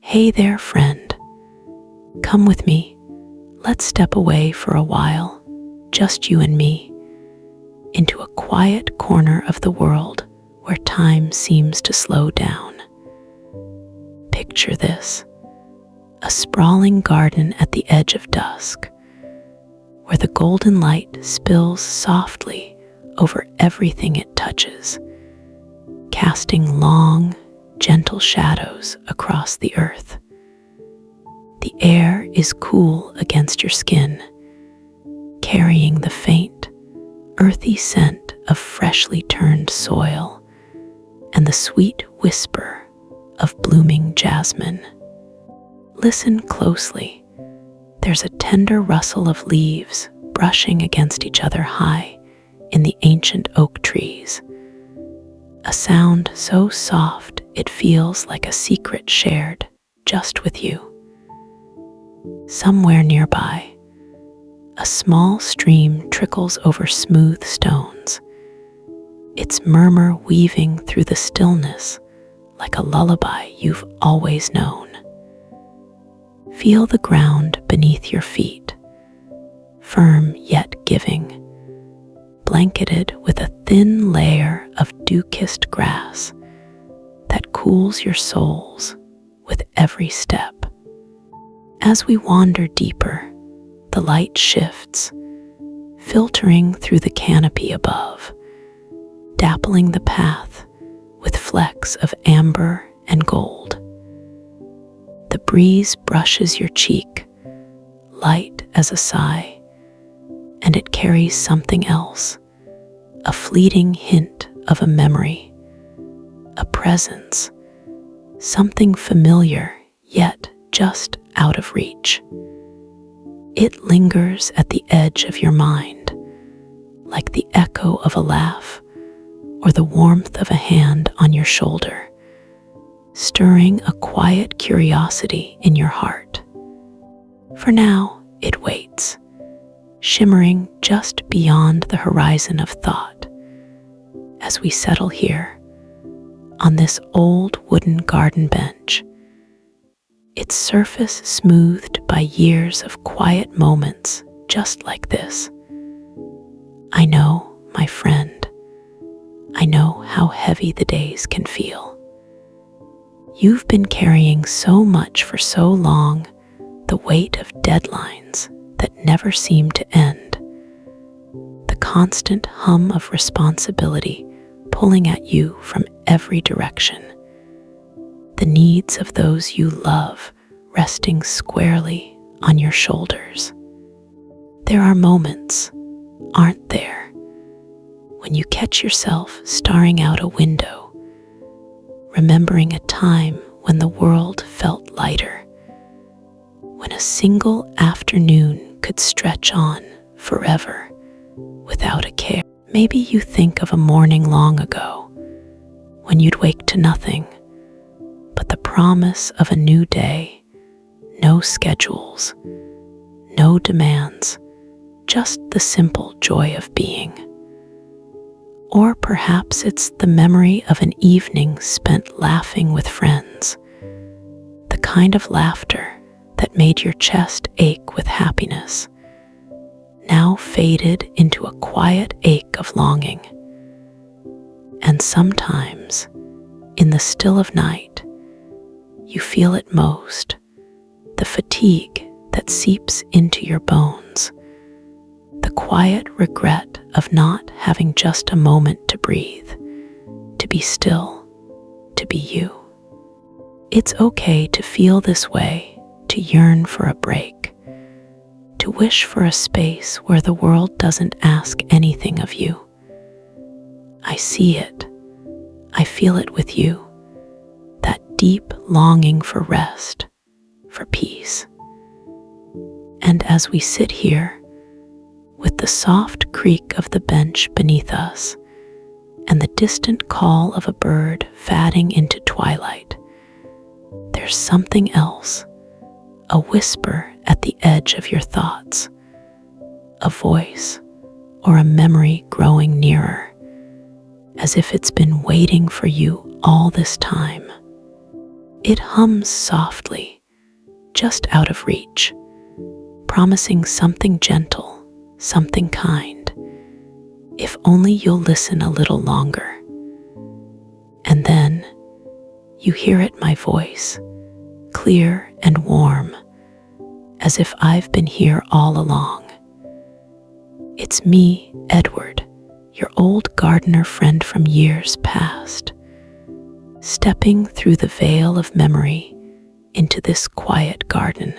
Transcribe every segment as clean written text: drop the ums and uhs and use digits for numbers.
Hey there, friend. Come with me. Let's step away for a while, just you and me, into a quiet corner of the world where time seems to slow down. Picture this: a sprawling garden at the edge of dusk, where the golden light spills softly over everything it touches, casting long, gentle shadows across the earth. The air is cool against your skin, carrying the faint, earthy scent of freshly turned soil and the sweet whisper of blooming jasmine. Listen closely. There's a tender rustle of leaves brushing against each other high in the ancient oak trees. A sound so soft it feels like a secret shared just with you. Somewhere nearby, a small stream trickles over smooth stones, its murmur weaving through the stillness like a lullaby you've always known. Feel the ground beneath your feet, firm yet giving, blanketed with a thin layer of dew-kissed grass that cools your soles with every step. As we wander deeper, the light shifts, filtering through the canopy above, dappling the path with flecks of amber and gold. The breeze brushes your cheek, light as a sigh, and it carries something else, a fleeting hint of a memory, a presence, something familiar yet just out of reach. It lingers at the edge of your mind, like the echo of a laugh or the warmth of a hand on your shoulder, stirring a quiet curiosity in your heart. For now, it waits, shimmering just beyond the horizon of thought, as we settle here on this old wooden garden bench, its surface smoothed by years of quiet moments just like this. I know, my friend, I know how heavy the days can feel. You've been carrying so much for so long, the weight of deadlines that never seem to end, the constant hum of responsibility pulling at you from every direction, the needs of those you love resting squarely on your shoulders. There are moments, aren't there, when you catch yourself staring out a window, remembering a time when the world felt lighter, when a single afternoon could stretch on forever without a care. Maybe you think of a morning long ago when you'd wake to nothing but the promise of a new day, no schedules, no demands, just the simple joy of being. Or perhaps it's the memory of an evening spent laughing with friends, the kind of laughter that made your chest ache with happiness, now faded into a quiet ache of longing. And sometimes, in the still of night, you feel it most, the fatigue that seeps into your bones, the quiet regret of not having just a moment to breathe, to be still, to be you. It's okay to feel this way, to yearn for a break, to wish for a space where the world doesn't ask anything of you. I see it. I feel it with you. That deep longing for rest, for peace. And as we sit here, with the soft creak of the bench beneath us and the distant call of a bird fading into twilight, there's something else, a whisper at the edge of your thoughts, a voice or a memory growing nearer, as if it's been waiting for you all this time. It hums softly, just out of reach, promising something gentle, something kind, if only you'll listen a little longer. And then you hear it, my voice, clear and warm, as if I've been here all along. It's me, Edward, your old gardener friend from years past, stepping through the veil of memory into this quiet garden.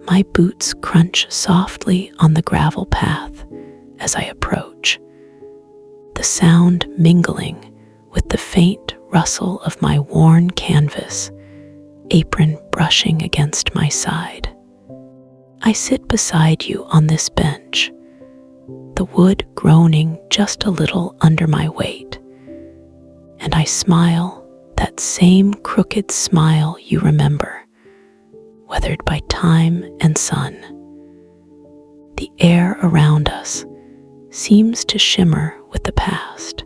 My boots crunch softly on the gravel path as I approach, the sound mingling with the faint rustle of my worn canvas, apron brushing against my side. I sit beside you on this bench, the wood groaning just a little under my weight, and I smile, that same crooked smile you remember, weathered by time and sun. The air around us seems to shimmer with the past,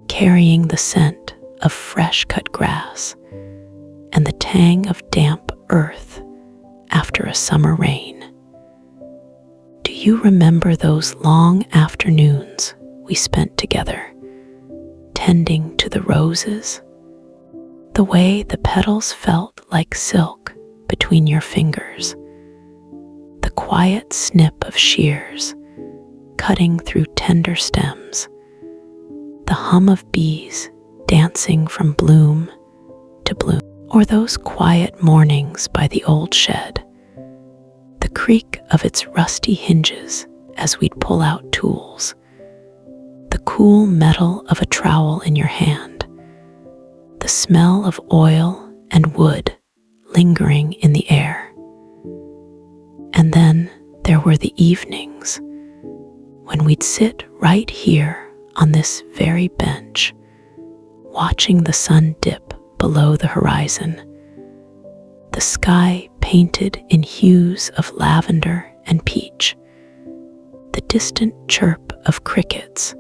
carrying the scent of fresh-cut grass and the tang of damp earth after a summer rain. Do you remember those long afternoons we spent together, tending to the roses? The way the petals felt like silk between your fingers, the quiet snip of shears cutting through tender stems, the hum of bees dancing from bloom to bloom, or those quiet mornings by the old shed, the creak of its rusty hinges as we'd pull out tools, the cool metal of a trowel in your hand, the smell of oil and wood lingering in the air. And then there were the evenings when we'd sit right here on this very bench, watching the sun dip below the horizon, the sky painted in hues of lavender and peach, the distant chirp of crickets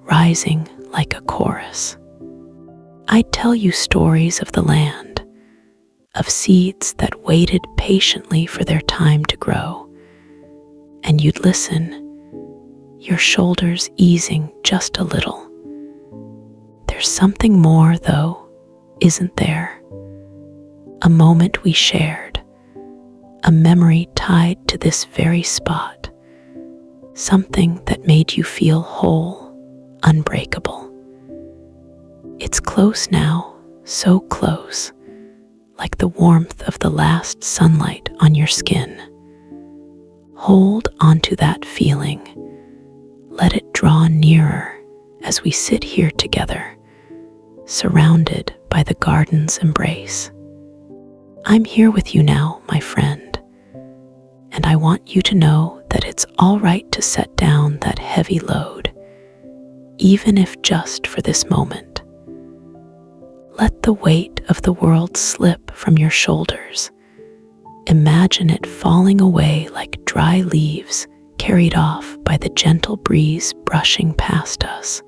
rising like a chorus. I'd tell you stories of the land, of seeds that waited patiently for their time to grow, and you'd listen, your shoulders easing just a little. There's something more, though, isn't there? A moment we shared, a memory tied to this very spot, something that made you feel whole, unbreakable. It's close now, so close, like the warmth of the last sunlight on your skin. Hold onto that feeling. Let it draw nearer as we sit here together, surrounded by the garden's embrace. I'm here with you now, my friend, and I want you to know that it's all right to set down that heavy load, even if just for this moment. Let the weight of the world slip from your shoulders. Imagine it falling away like dry leaves carried off by the gentle breeze brushing past us,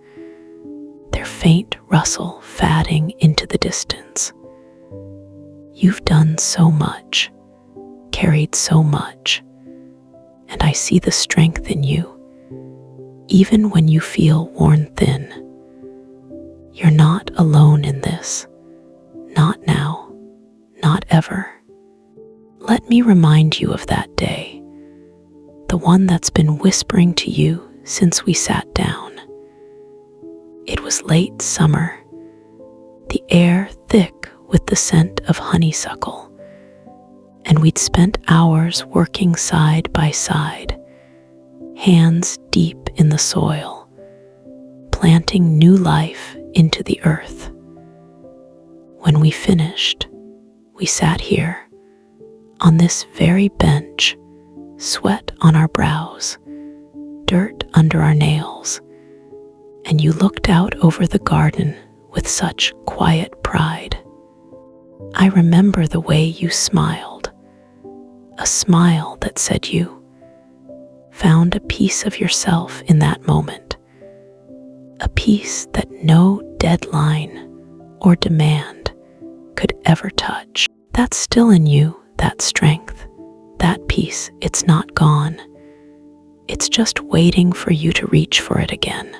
their faint rustle fading into the distance. You've done so much, carried so much, and I see the strength in you, even when you feel worn thin. You're not alone in this, not now, not ever. Let me remind you of that day, the one that's been whispering to you since we sat down. It was late summer, the air thick with the scent of honeysuckle, and we'd spent hours working side by side, hands deep in the soil, planting new life into the earth. When we finished, we sat here, on this very bench, sweat on our brows, dirt under our nails, and you looked out over the garden with such quiet pride. I remember the way you smiled, a smile that said you found a piece of yourself in that moment, a piece that no deadline or demand ever touch. That's still in you, that strength, that peace. It's not gone. It's just waiting for you to reach for it again.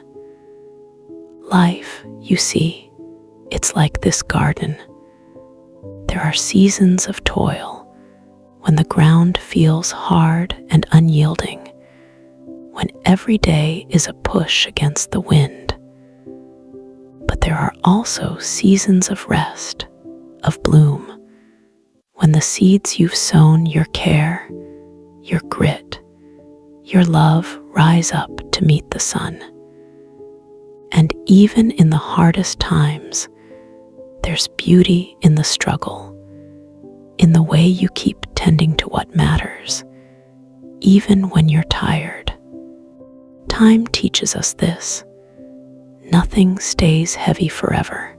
Life, you see, it's like this garden. There are seasons of toil, when the ground feels hard and unyielding, when every day is a push against the wind. But there are also seasons of rest, of bloom, when the seeds you've sown, your care, your grit, your love rise up to meet the sun. And even in the hardest times, there's beauty in the struggle, in the way you keep tending to what matters, even when you're tired. Time teaches us this. Nothing stays heavy forever.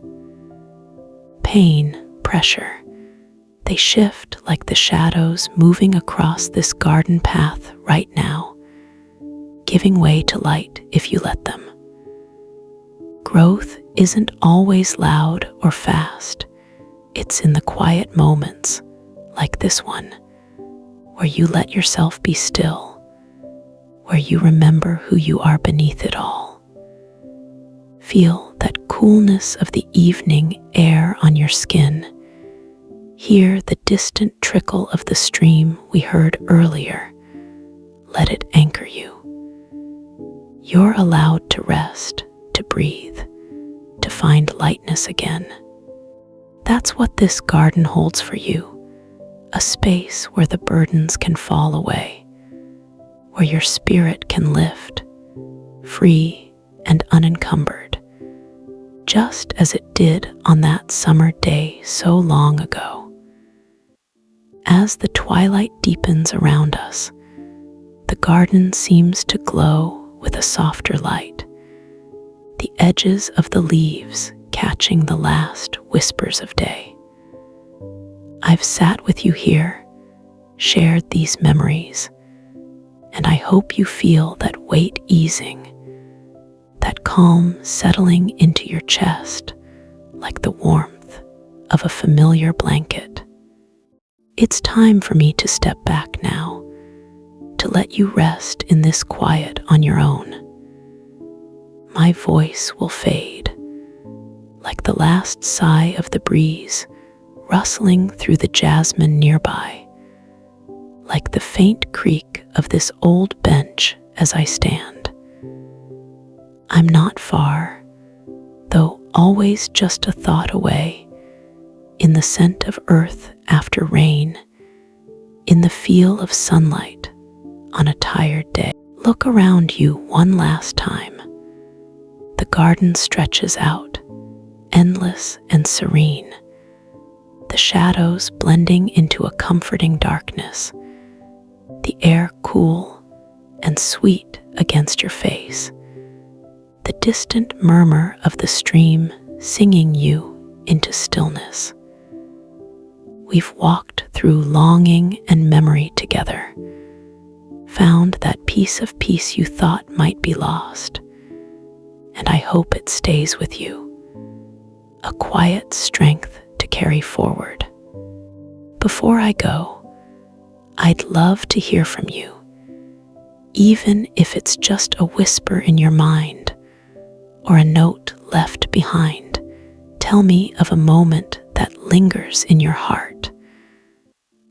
Pain, pressure, they shift like the shadows moving across this garden path right now, giving way to light if you let them. Growth isn't always loud or fast. It's in the quiet moments, like this one, where you let yourself be still, where you remember who you are beneath it all. Feel that coolness of the evening air on your skin. Hear the distant trickle of the stream we heard earlier. Let it anchor you. You're allowed to rest, to breathe, to find lightness again. That's what this garden holds for you, a space where the burdens can fall away, where your spirit can lift, free and unencumbered, just as it did on that summer day so long ago. As the twilight deepens around us, the garden seems to glow with a softer light, the edges of the leaves catching the last whispers of day. I've sat with you here, shared these memories, and I hope you feel that weight easing, that calm settling into your chest like the warmth of a familiar blanket. It's time for me to step back now, to let you rest in this quiet on your own. My voice will fade, like the last sigh of the breeze rustling through the jasmine nearby, like the faint creak of this old bench as I stand. I'm not far, though always just a thought away, in the scent of earth after rain, in the feel of sunlight on a tired day. Look around you one last time. The garden stretches out, endless and serene, the shadows blending into a comforting darkness, the air cool and sweet against your face, the distant murmur of the stream singing you into stillness. We've walked through longing and memory together, found that piece of peace you thought might be lost, and I hope it stays with you, a quiet strength to carry forward. Before I go, I'd love to hear from you, even if it's just a whisper in your mind or a note left behind. Tell me of a moment that lingers in your heart,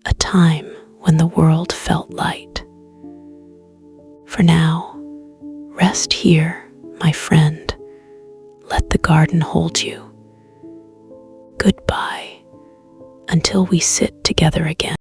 a time when the world felt light. For now, rest here, my friend. Let the garden hold you. Goodbye, until we sit together again.